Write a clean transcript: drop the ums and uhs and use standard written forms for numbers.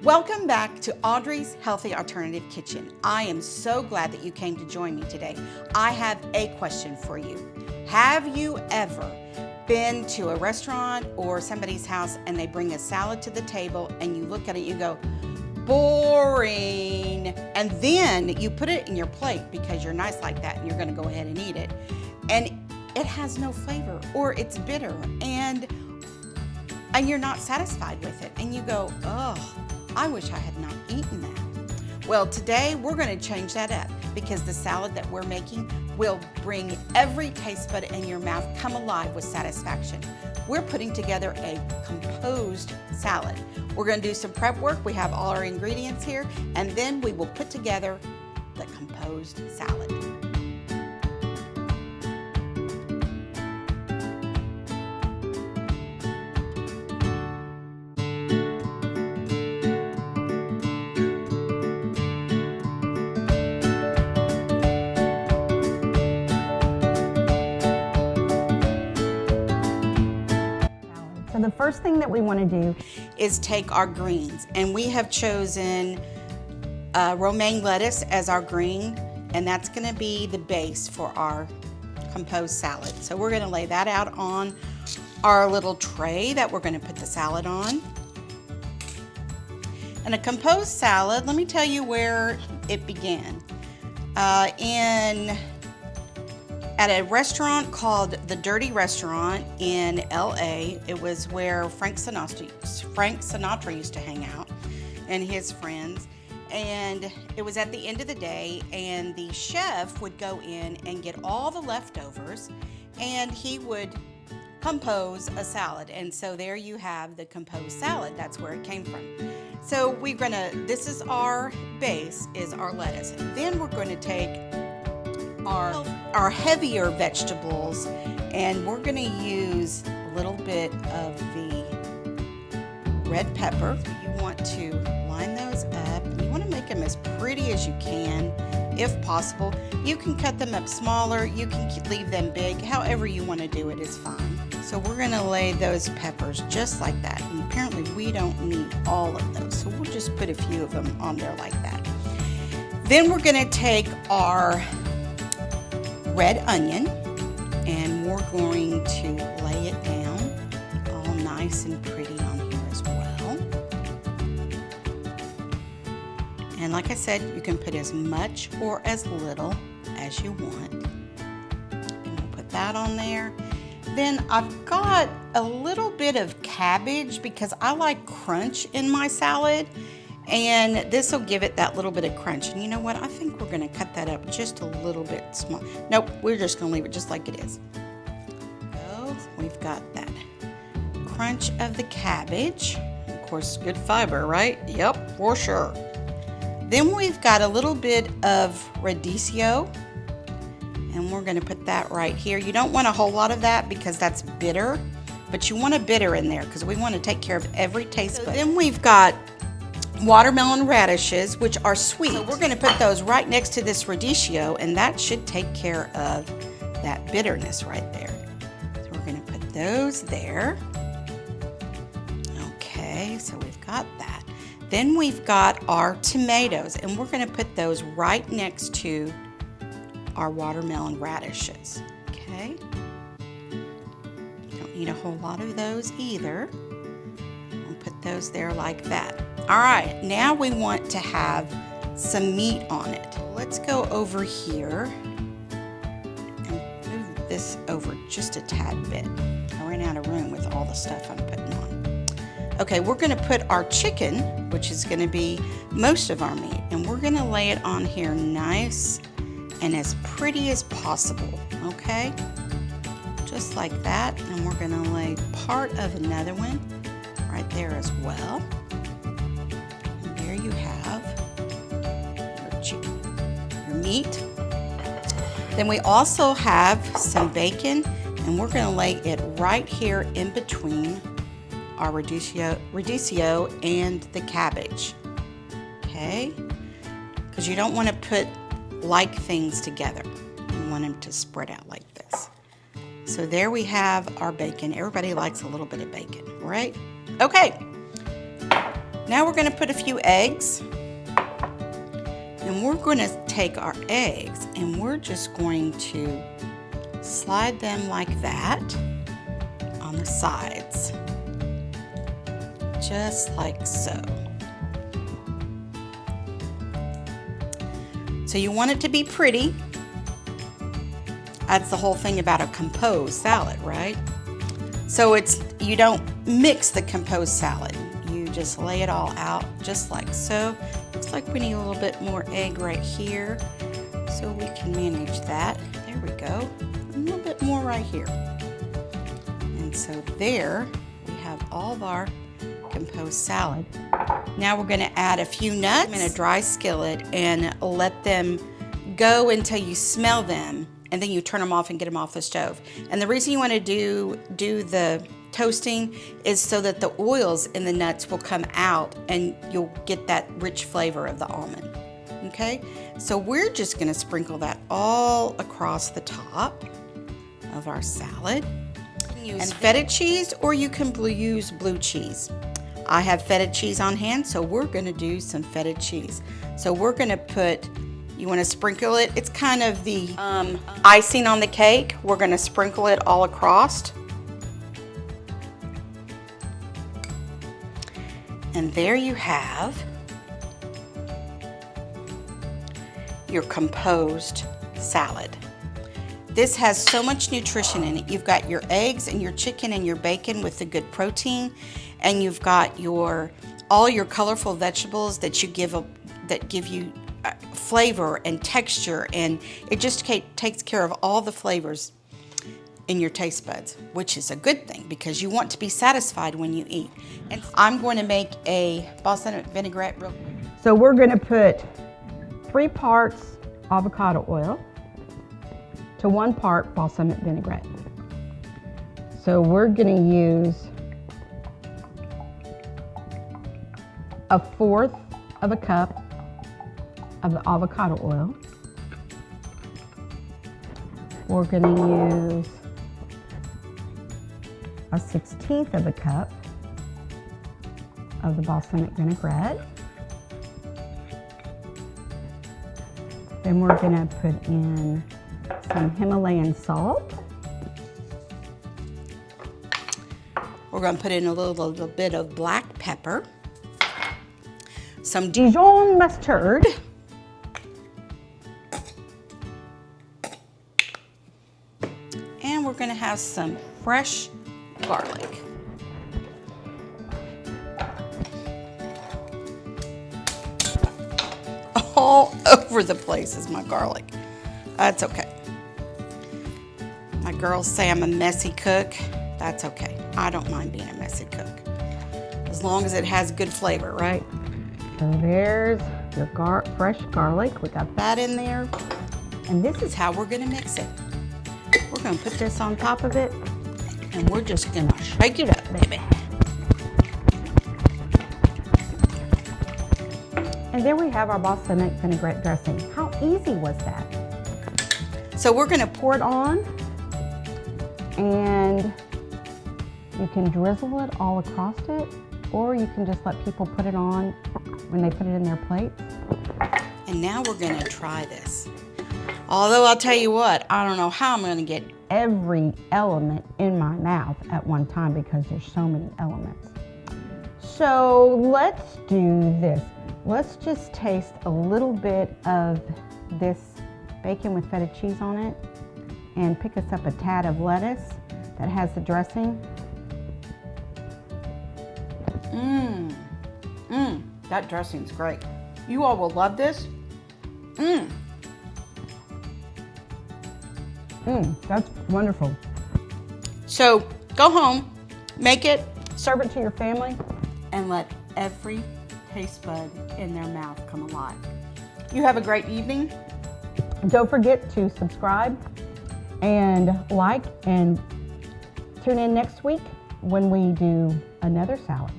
Welcome back to Audrey's Healthy Alternative Kitchen. I am so glad that you came to join me today. I have a question for you. Have you ever been to a restaurant or somebody's house and they bring a salad to the table and you look at it and you go, boring, and then you put it in your plate because you're nice like that and you're gonna go ahead and eat it, and it has no flavor or it's bitter and you're not satisfied with it and you go, oh, I wish I had not eaten that. Well, today we're going to change that up because the salad that we're making will bring every taste bud in your mouth come alive with satisfaction. We're putting together a composed salad. We're going to do some prep work. We have all our ingredients here, and then we will put together the composed salad. So the first thing that we want to do is take our greens, and we have chosen romaine lettuce as our green, and that's going to be the base for our composed salad. So we're going to lay that out on our little tray that we're going to put the salad on. And a composed salad, let me tell you where it began. At a restaurant called The Dirty Restaurant in LA. It was where Frank Sinatra used to hang out and his friends. And it was at the end of the day, and the chef would go in and get all the leftovers and he would compose a salad. And so there you have the composed salad. That's where it came from. So this is our base, is our lettuce. Then we're going to take our heavier vegetables, and we're going to use a little bit of the red pepper. You want to line those up, and you want to make them as pretty as you can, if possible. You can cut them up smaller, you can leave them big, however you want to do it is fine. So we're going to lay those peppers just like that, and apparently we don't need all of those, so we'll just put a few of them on there like that. Then we're going to take our red onion, and we're going to lay it down all nice and pretty on here as well. And like I said, you can put as much or as little as you want. And we'll put that on there. Then I've got a little bit of cabbage because I like crunch in my salad. And this will give it that little bit of crunch. And you know what? I think we're going to cut that up just a little bit small. Nope, we're just going to leave it just like it is. So we've got that crunch of the cabbage. Of course, good fiber, right? Yep, for sure. Then we've got a little bit of radicchio. And we're going to put that right here. You don't want a whole lot of that because that's bitter. But you want a bitter in there because we want to take care of every taste bud. Then we've got watermelon radishes, which are sweet. So we're going to put those right next to this radicchio, and that should take care of that bitterness right there. So we're going to put those there. Okay, so we've got that. Then we've got our tomatoes, and we're going to put those right next to our watermelon radishes. Okay. Don't need a whole lot of those either. We'll put those there like that. All right, now we want to have some meat on it. Let's go over here and move this over just a tad bit. I ran out of room with all the stuff I'm putting on. Okay, we're going to put our chicken, which is going to be most of our meat, and we're going to lay it on here nice and as pretty as possible, okay? Just like that, and we're going to lay part of another one right there as well. You have your chicken, your meat. Then we also have some bacon, and we're going to lay it right here in between our radicchio and the cabbage. Okay? Because you don't want to put like things together. You want them to spread out like this. So there we have our bacon. Everybody likes a little bit of bacon, right? Okay. Now we're going to put a few eggs. And we're going to take our eggs and we're just going to slide them like that on the sides. Just like so. So you want it to be pretty. That's the whole thing about a composed salad, right? So you don't mix the composed salad. You just lay it all out just like so. Looks like we need a little bit more egg right here, so we can manage that. There we go. A little bit more right here. And so there we have all of our composed salad. Now we're going to add a few nuts in a dry skillet and let them go until you smell them, and then you turn them off and get them off the stove. And the reason you want to do the toasting is so that the oils in the nuts will come out and you'll get that rich flavor of the almond. Okay, so we're just going to sprinkle that all across the top of our salad. Use feta cheese, or you can use blue cheese. I have feta cheese on hand, so we're going to do some feta cheese. So we're going to put, you want to sprinkle it, it's kind of the icing on the cake. We're going to sprinkle it all across. And there you have your composed salad. This has so much nutrition in it. You've got your eggs and your chicken and your bacon with the good protein, and you've got all your colorful vegetables that give you flavor and texture, and it just takes care of all the flavors in your taste buds, which is a good thing because you want to be satisfied when you eat. And I'm going to make a balsamic vinaigrette real quick. So we're going to put 3 parts avocado oil to 1 part balsamic vinaigrette. So we're going to use 1/4 of a cup of the avocado oil. We're going to use 1/16 of a cup of the balsamic vinaigrette. Then we're going to put in some Himalayan salt. We're going to put in a little bit of black pepper, some Dijon mustard, and we're going to have some fresh garlic. All over the place is my garlic. That's okay. My girls say I'm a messy cook. That's okay. I don't mind being a messy cook, as long as it has good flavor, right? So there's your fresh garlic. We got that in there. And this is how we're going to mix it. We're going to put this on top of it, and we're just going to shake it up, baby. And there we have our balsamic vinaigrette dressing. How easy was that? So we're going to Pour it on, and you can drizzle it all across it, or you can just let people put it on when they put it in their plate. And now we're going to try this. Although I'll tell you what, I don't know how I'm going to get every element in my mouth at one time because there's so many elements. So let's do this. Let's just taste a little bit of this bacon with feta cheese on it and pick us up a tad of lettuce that has the dressing. That dressing's great. You all will love this. That's wonderful. So go home, make it, Serve it to your family. and let every taste bud in their mouth come alive. You have a great evening. Don't forget to subscribe and like, and tune in next week when we do another salad.